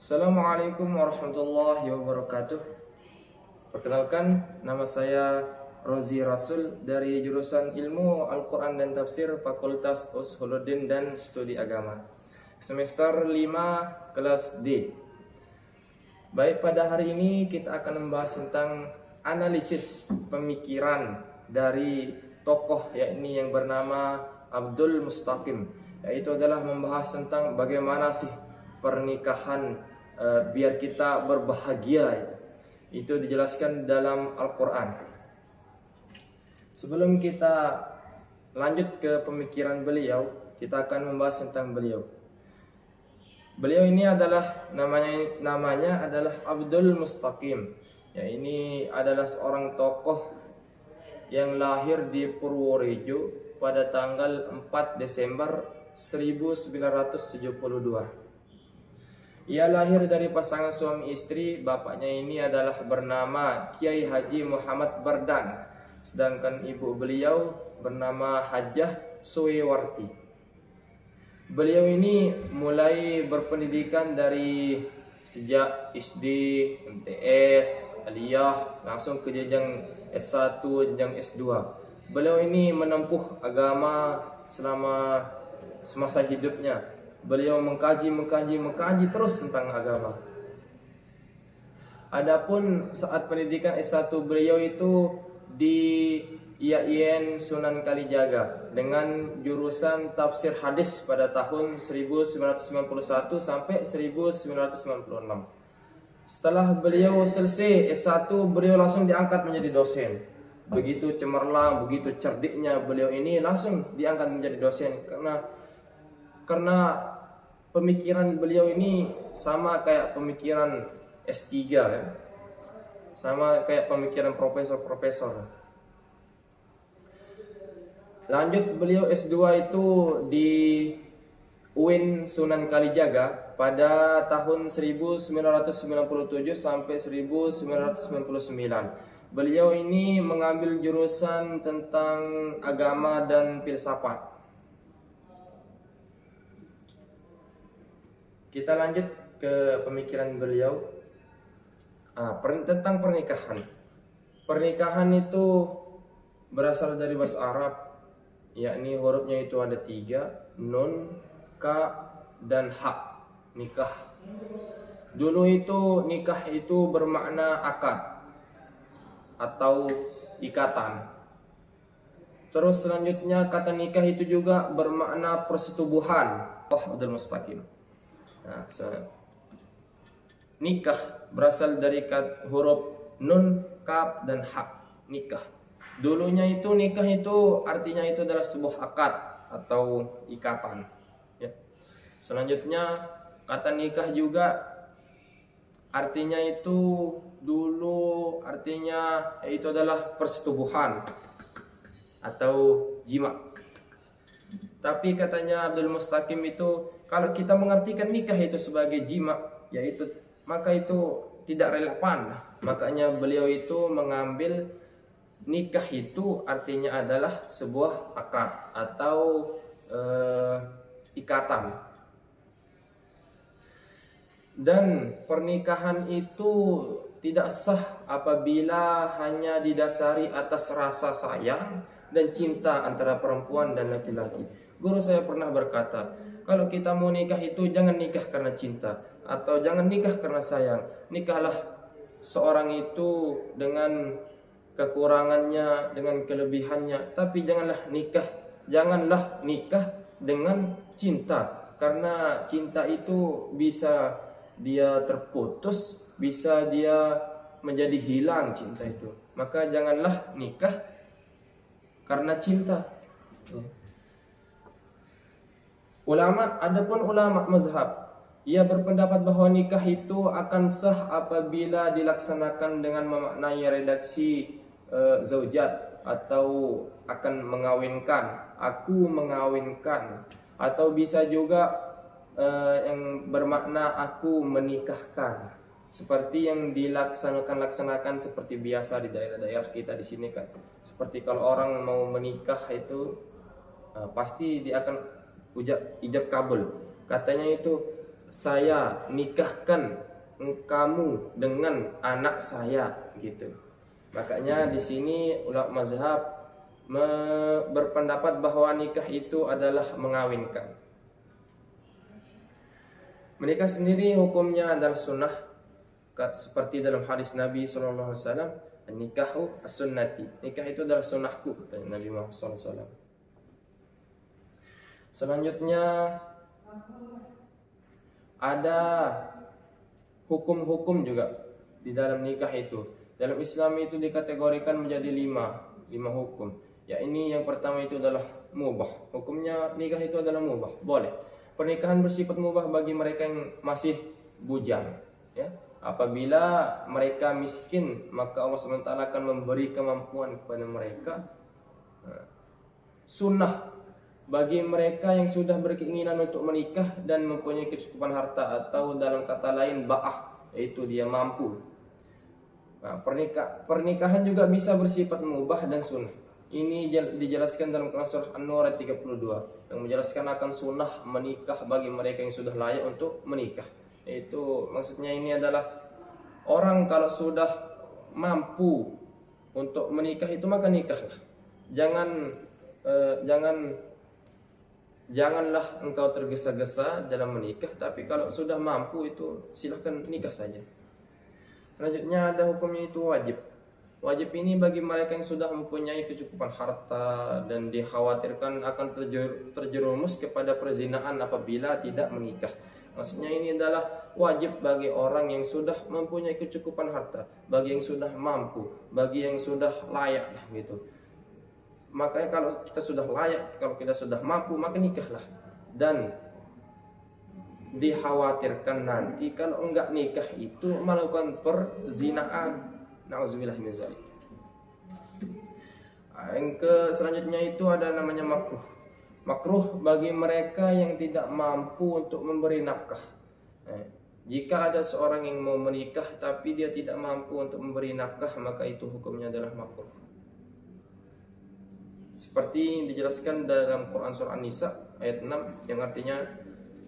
Assalamualaikum warahmatullahi wabarakatuh. Perkenalkan, nama saya Rozi Rasul dari jurusan Ilmu Al-Quran dan Tafsir Fakultas Usuluddin dan Studi Agama, semester 5 kelas D. Baik, pada hari ini kita akan membahas tentang analisis pemikiran dari tokoh yakni yang bernama Abdul Mustaqim, yaitu adalah membahas tentang bagaimana sih pernikahan biar kita berbahagia. Itu dijelaskan dalam Al-Quran. Sebelum kita lanjut ke pemikiran beliau, kita akan membahas tentang beliau. Beliau ini adalah namanya adalah Abdul Mustaqim. Ya, ini adalah seorang tokoh yang lahir di Purworejo pada tanggal 4 Desember 1972. Ia lahir dari pasangan suami istri. Bapaknya ini adalah bernama Kiai Haji Muhammad Bardan, sedangkan ibu beliau bernama Hajjah Suwewarti. Beliau ini mulai berpendidikan dari sejak SD, MTS, aliyah, langsung ke jenjang S1, jenjang S2. Beliau ini menempuh agama selama semasa hidupnya. Beliau mengkaji terus tentang agama. Adapun saat pendidikan S1 beliau itu di IAIN Sunan Kalijaga dengan jurusan tafsir hadis pada tahun 1991 sampai 1996. Setelah beliau selesai S1, beliau langsung diangkat menjadi dosen. Begitu cemerlang, begitu cerdiknya beliau ini langsung diangkat menjadi dosen karena pemikiran beliau ini sama kayak pemikiran S3 ya. Sama kayak pemikiran profesor-profesor. Lanjut beliau S2 itu di UIN Sunan Kalijaga pada tahun 1997 sampai 1999. Beliau ini mengambil jurusan tentang agama dan filsafat. Kita lanjut ke pemikiran beliau tentang pernikahan. Pernikahan itu berasal dari bahasa Arab, yakni hurufnya itu ada 3, nun, ka, dan ha. Nikah. Dulu itu nikah itu bermakna akad atau ikatan. Terus selanjutnya kata nikah itu juga bermakna persetubuhan. Abdul Mustaqim. Nah, nikah berasal dari huruf nun, kaf, dan ha. Nikah. Dulunya itu nikah itu artinya itu adalah sebuah akad atau ikatan. Ya. Selanjutnya kata nikah juga artinya itu dulu artinya itu adalah persetubuhan atau jima. Tapi katanya Abdul Mustaqim itu kalau kita mengartikan nikah itu sebagai jima, yaitu maka itu tidak relevan. Makanya beliau itu mengambil nikah itu artinya adalah sebuah akad atau ikatan. Dan pernikahan itu tidak sah apabila hanya didasari atas rasa sayang dan cinta antara perempuan dan laki-laki. Guru saya pernah berkata, kalau kita mau nikah itu jangan nikah karena cinta atau jangan nikah karena sayang. Nikahlah seorang itu dengan kekurangannya, dengan kelebihannya, tapi janganlah nikah dengan cinta, karena cinta itu bisa dia terputus, bisa dia menjadi hilang cinta itu. Maka janganlah nikah karena cinta. Adapun ulama mazhab, ia berpendapat bahwa nikah itu akan sah apabila dilaksanakan dengan memaknai redaksi zaujat, atau akan mengawinkan, aku mengawinkan, atau bisa juga yang bermakna aku menikahkan, seperti yang dilaksanakan seperti biasa di daerah-daerah kita di sini kan. Seperti kalau orang mau menikah itu pasti dia akan ijab kabul. Katanya itu, saya nikahkan kamu dengan anak saya gitu. Makanya di sini ulama mazhab berpendapat bahwa nikah itu adalah mengawinkan. Menikah sendiri hukumnya adalah sunnah, seperti dalam hadis Nabi SAW, nikahu as-sunnati, nikah itu adalah sunnahku, kata Nabi Muhammad SAW. Selanjutnya ada hukum-hukum juga di dalam nikah itu. Dalam Islam itu dikategorikan menjadi lima hukum. Ya, ini yang pertama itu adalah mubah. Hukumnya nikah itu adalah mubah, boleh. Pernikahan bersifat mubah bagi mereka yang masih bujang, ya. Apabila mereka miskin, maka Allah SWT akan memberi kemampuan kepada mereka. Sunnah bagi mereka yang sudah berkeinginan untuk menikah dan mempunyai kecukupan harta, atau dalam kata lain ba'ah, yaitu dia mampu. Nah, pernikahan juga bisa bersifat mubah dan sunnah. Ini dijelaskan dalam Quran surah An-Nur ayat 32 yang menjelaskan akan sunnah menikah bagi mereka yang sudah layak untuk menikah. Itu maksudnya ini adalah orang kalau sudah mampu untuk menikah itu maka nikahlah. Janganlah engkau tergesa-gesa dalam menikah, tapi kalau sudah mampu itu silahkan nikah saja. Selanjutnya ada hukumnya itu wajib. Wajib ini bagi mereka yang sudah mempunyai kecukupan harta dan dikhawatirkan akan terjerumus kepada perzinaan apabila tidak menikah. Maksudnya ini adalah wajib bagi orang yang sudah mempunyai kecukupan harta, bagi yang sudah mampu, bagi yang sudah layak gitu. Makanya kalau kita sudah layak, kalau kita sudah mampu, maka nikahlah. Dan dikhawatirkan nanti kalau enggak nikah itu melakukan perzinaan. Nauzubillah min zalik. Yang selanjutnya itu ada namanya makruh. Makruh bagi mereka yang tidak mampu untuk memberi nafkah. Jika ada seorang yang mau menikah tapi dia tidak mampu untuk memberi nafkah, maka itu hukumnya adalah makruh. Seperti dijelaskan dalam Quran surah An-Nisa ayat 6 yang artinya,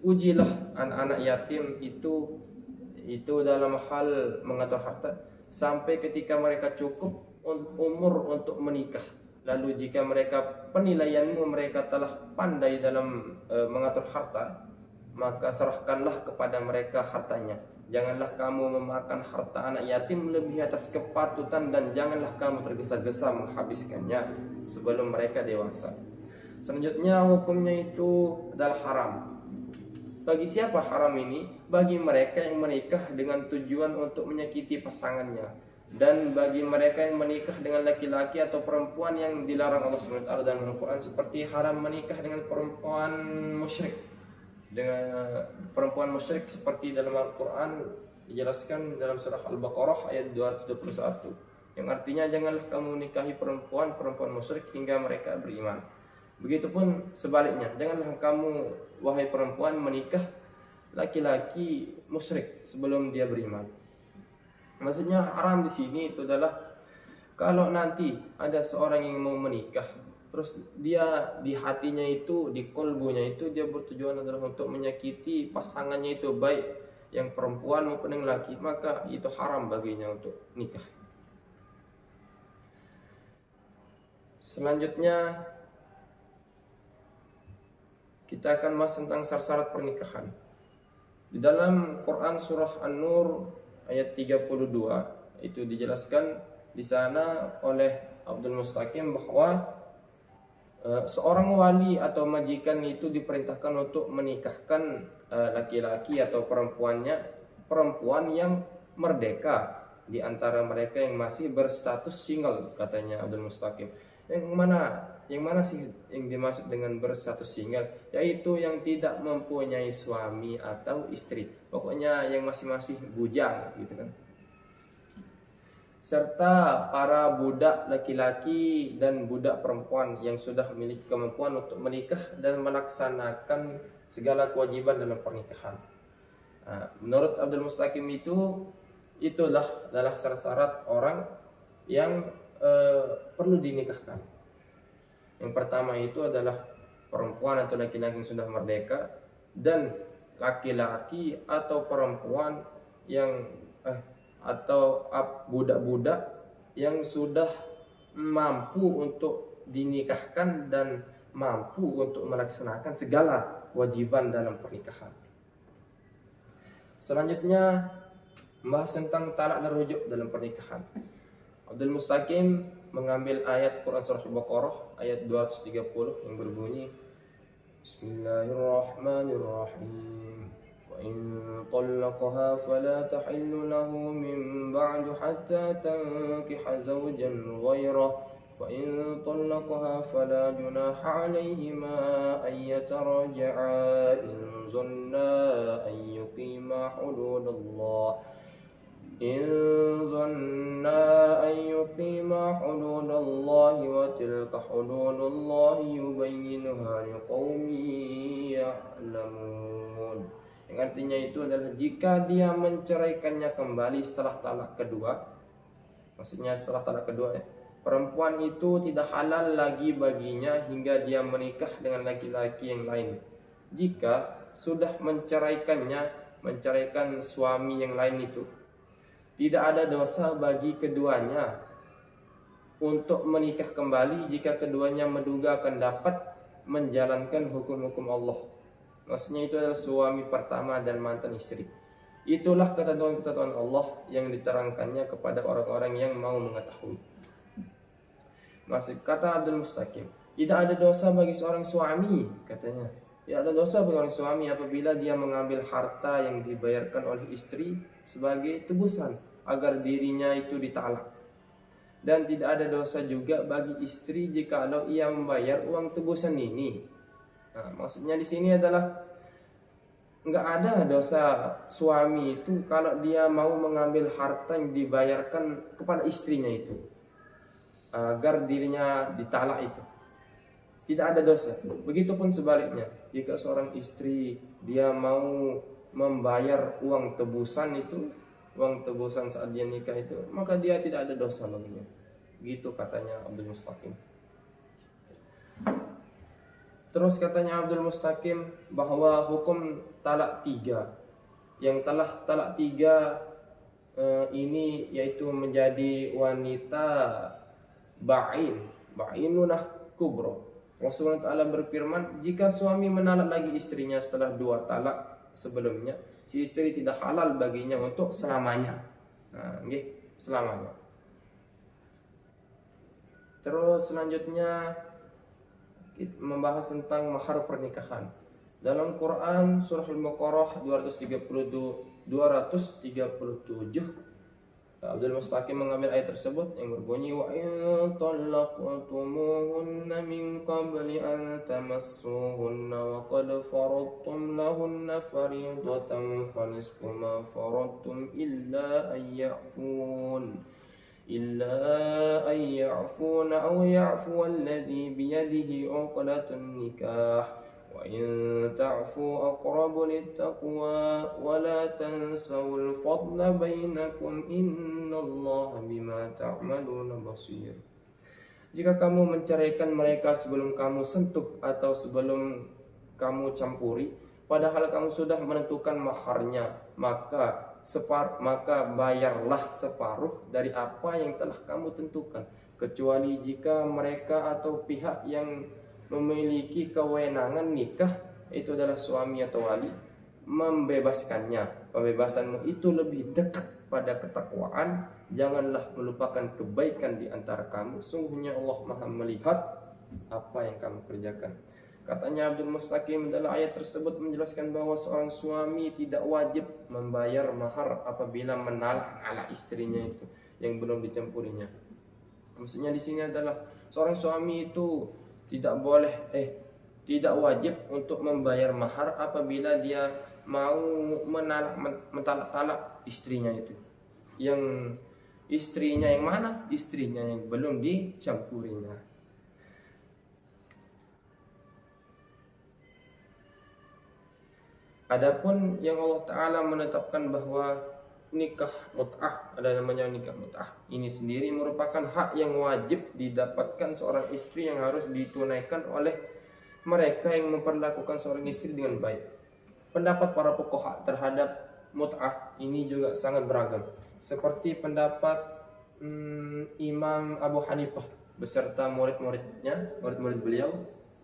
ujilah anak-anak yatim itu dalam hal mengatur harta sampai ketika mereka cukup umur untuk menikah. Lalu jika penilaianmu mereka telah pandai dalam mengatur harta, maka serahkanlah kepada mereka hartanya. Janganlah kamu memakan harta anak yatim lebih atas kepatutan, dan janganlah kamu tergesa-gesa menghabiskannya sebelum mereka dewasa. Selanjutnya hukumnya itu adalah haram. Bagi siapa haram ini? Bagi mereka yang menikah dengan tujuan untuk menyakiti pasangannya, dan bagi mereka yang menikah dengan laki-laki atau perempuan yang dilarang Allah SWT dalam Al-Quran, seperti haram menikah dengan perempuan musyrik. Dengan perempuan musyrik seperti dalam Al-Quran dijelaskan dalam surah Al-Baqarah ayat 221 yang artinya, janganlah kamu menikahi perempuan musyrik hingga mereka beriman. Begitupun sebaliknya, janganlah kamu wahai perempuan menikah laki-laki musyrik sebelum dia beriman. Maksudnya haram di sini itu adalah kalau nanti ada seorang yang mau menikah, terus dia di hatinya itu, di kolbunya itu dia bertujuan adalah untuk menyakiti pasangannya itu, baik yang perempuan maupun yang laki, maka itu haram baginya untuk nikah. Selanjutnya kita akan bahas tentang syarat pernikahan. Di dalam Quran surah An-Nur ayat 32 itu dijelaskan di sana oleh Abdul Mustaqim bahwa seorang wali atau majikan itu diperintahkan untuk menikahkan laki-laki atau perempuan yang merdeka di antara mereka yang masih berstatus single, katanya Abdul Mustaqim. Yang mana sih yang dimaksud dengan berstatus single? Yaitu yang tidak mempunyai suami atau istri. Pokoknya yang masih bujang gitu kan. Serta para budak laki-laki dan budak perempuan yang sudah memiliki kemampuan untuk menikah dan melaksanakan segala kewajiban dalam pernikahan. Menurut Abdul Mustaqim itulah adalah syarat-syarat orang yang perlu dinikahkan. Yang pertama itu adalah perempuan atau laki-laki yang sudah merdeka, dan laki-laki atau perempuan yang atau budak-budak yang sudah mampu untuk dinikahkan dan mampu untuk melaksanakan segala kewajiban dalam pernikahan. Selanjutnya membahas tentang talak dan rujuk dalam pernikahan. Abdul Mustaqim mengambil ayat Quran surah Al-Baqarah ayat 230 yang berbunyi, Bismillahirrahmanirrahim. Wa in talaqaha fala tahillu lahu min ba'du hatta tankiha zawjan ghayrah. Fa in talaqaha fala junaha 'alayhima an yataraja'a in zanna an yuqima hududallah. إن ظنا أن يقيما حدود الله وتلك حدود الله يبينها لقوم يعلمون. Yang artinya itu adalah jika dia menceraikannya kembali setelah talak kedua, maksudnya setelah talak kedua perempuan itu tidak halal lagi baginya hingga dia menikah dengan laki-laki yang lain. Jika sudah menceraikan suami yang lain itu, tidak ada dosa bagi keduanya untuk menikah kembali jika keduanya menduga akan dapat menjalankan hukum-hukum Allah. Maksudnya itu adalah suami pertama dan mantan istri. Itulah ketentuan-ketentuan Allah yang diterangkannya kepada orang-orang yang mau mengetahui. Masih kata Abdul Mustaqim, tidak ada dosa bagi seorang suami, katanya. Tidak ada dosa bagi seorang suami apabila dia mengambil harta yang dibayarkan oleh istri sebagai tebusan agar dirinya itu ditalak. Dan tidak ada dosa juga bagi istri jika ia membayar uang tebusan ini. Maksudnya di sini adalah nggak ada dosa suami itu kalau dia mau mengambil harta yang dibayarkan kepada istrinya itu agar dirinya ditalak itu. Tidak ada dosa. Begitupun sebaliknya, jika seorang istri dia mau membayar uang tebusan saat dia nikah itu, maka dia tidak ada dosa baginya. Gitu katanya Abdul Mustaqim. Terus katanya Abdul Mustaqim bahwa hukum talak 3 yang telah talak 3 ini yaitu menjadi wanita ba'inunah kubro. Rasulullah Ta'ala berfirman, jika suami menalak lagi istrinya setelah 2 talak sebelumnya, si istri tidak halal baginya untuk selamanya. Selamanya. Terus selanjutnya membahas tentang mahar pernikahan. Dalam Quran surah Al-Baqarah 237 Abdul Mustaqim mengambil ayat tersebut yang berbunyi, wa in talaqtumuhunna min qabli an tamassuhunna wa qad faradtum lahunna fariidatan fa nisfu ma faradtum illa an ya'funa aw ya'fu alladhi biyadihi 'uqdatun nikah. Wa in ta'fu aqrabu littaqwa wa la tansawul fadla bainakum innallaha bima ta'maluna basir. Jika kamu menceraikan mereka sebelum kamu sentuh atau sebelum kamu campuri, padahal kamu sudah menentukan maharnya, maka bayarlah separuh dari apa yang telah kamu tentukan, kecuali jika mereka atau pihak yang memiliki kewenangan nikah itu adalah suami atau wali membebaskannya. Pembebasanmu itu lebih dekat pada ketakwaan. Janganlah melupakan kebaikan di antara kamu. Sungguhnya Allah Maha melihat apa yang kamu kerjakan. Katanya Abdul Mustaqim, dalam ayat tersebut menjelaskan bahwa seorang suami tidak wajib membayar mahar apabila menalak ala istrinya itu yang belum dicampurinya. Maksudnya di sini adalah seorang suami itu tidak wajib untuk membayar mahar apabila dia mau mentalak istrinya itu. Yang istrinya yang mana? Istrinya yang belum dicampurinya. Adapun yang Allah Ta'ala menetapkan bahwa nikah mut'ah, ada namanya nikah mut'ah, ini sendiri merupakan hak yang wajib didapatkan seorang istri yang harus ditunaikan oleh mereka yang memperlakukan seorang istri dengan baik. Pendapat para fuqaha terhadap mut'ah ini juga sangat beragam. Seperti pendapat Imam Abu Hanifah beserta murid-murid beliau.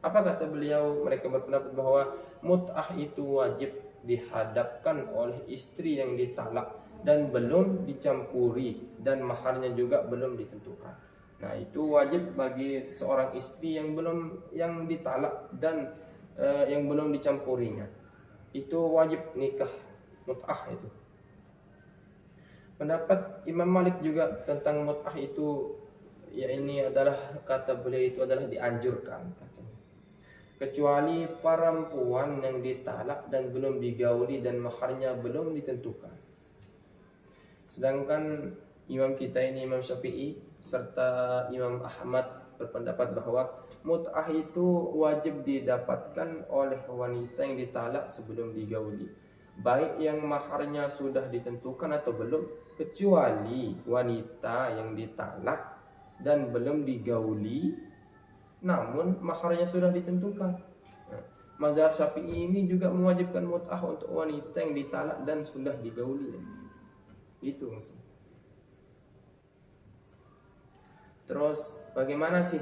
Apa kata beliau? Mereka berpendapat bahwa mut'ah itu wajib dihadapkan oleh istri yang ditalak dan belum dicampuri, dan maharnya juga belum ditentukan. Nah, itu wajib bagi seorang istri yang ditalak dan yang belum dicampurinya. Itu wajib nikah mut'ah itu. Pendapat Imam Malik juga tentang mut'ah itu, ya ini adalah kata beliau itu adalah dianjurkan katanya. Kecuali perempuan yang ditalak dan belum digauli dan maharnya belum ditentukan. Sedangkan imam kita ini Imam Syafi'i serta Imam Ahmad berpendapat bahwa mut'ah itu wajib didapatkan oleh wanita yang ditalak sebelum digauli, baik yang maharnya sudah ditentukan atau belum, kecuali wanita yang ditalak dan belum digauli namun maharnya sudah ditentukan. Nah, mazhab Syafi'i ini juga mewajibkan mut'ah untuk wanita yang ditalak dan sudah digauli. Itu maksudnya. Terus bagaimana sih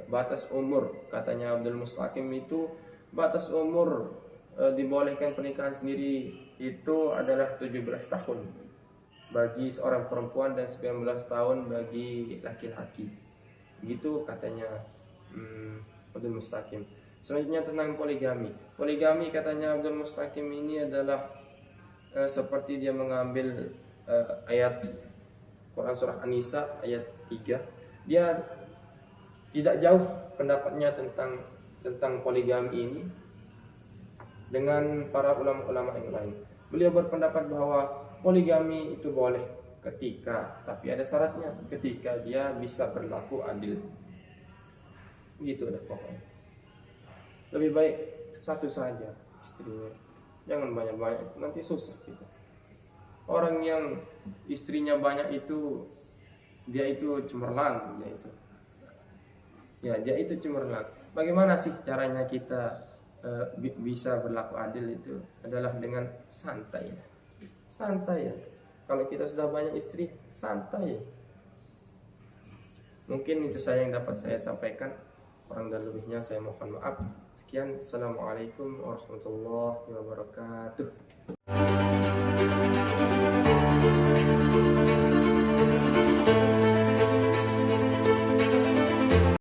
batas umur? Katanya Abdul Mustaqim itu batas umur dibolehkan pernikahan sendiri itu adalah 17 tahun bagi seorang perempuan dan 19 tahun bagi laki-laki. Gitu katanya Abdul Mustaqim. Selanjutnya tentang poligami. Poligami katanya Abdul Mustaqim ini adalah seperti dia mengambil ayat Quran surah An-Nisa ayat 3. Dia tidak jauh pendapatnya tentang poligami ini dengan para ulama-ulama yang lain. Beliau berpendapat bahwa poligami itu boleh tapi ada syaratnya, ketika dia bisa berlaku adil. Gitu dah pokoknya. Lebih baik satu saja istrinya, jangan banyak-banyak, nanti susah kita. Orang yang istrinya banyak itu dia itu cemerlang, dia itu cemerlang. Bagaimana sih caranya kita bisa berlaku adil? Itu adalah dengan santai ya. Kalau kita sudah banyak istri, santai. Mungkin itu saya yang dapat saya sampaikan. Kurang dan lebihnya saya mohon maaf. Sekian. Assalamualaikum warahmatullahi wabarakatuh.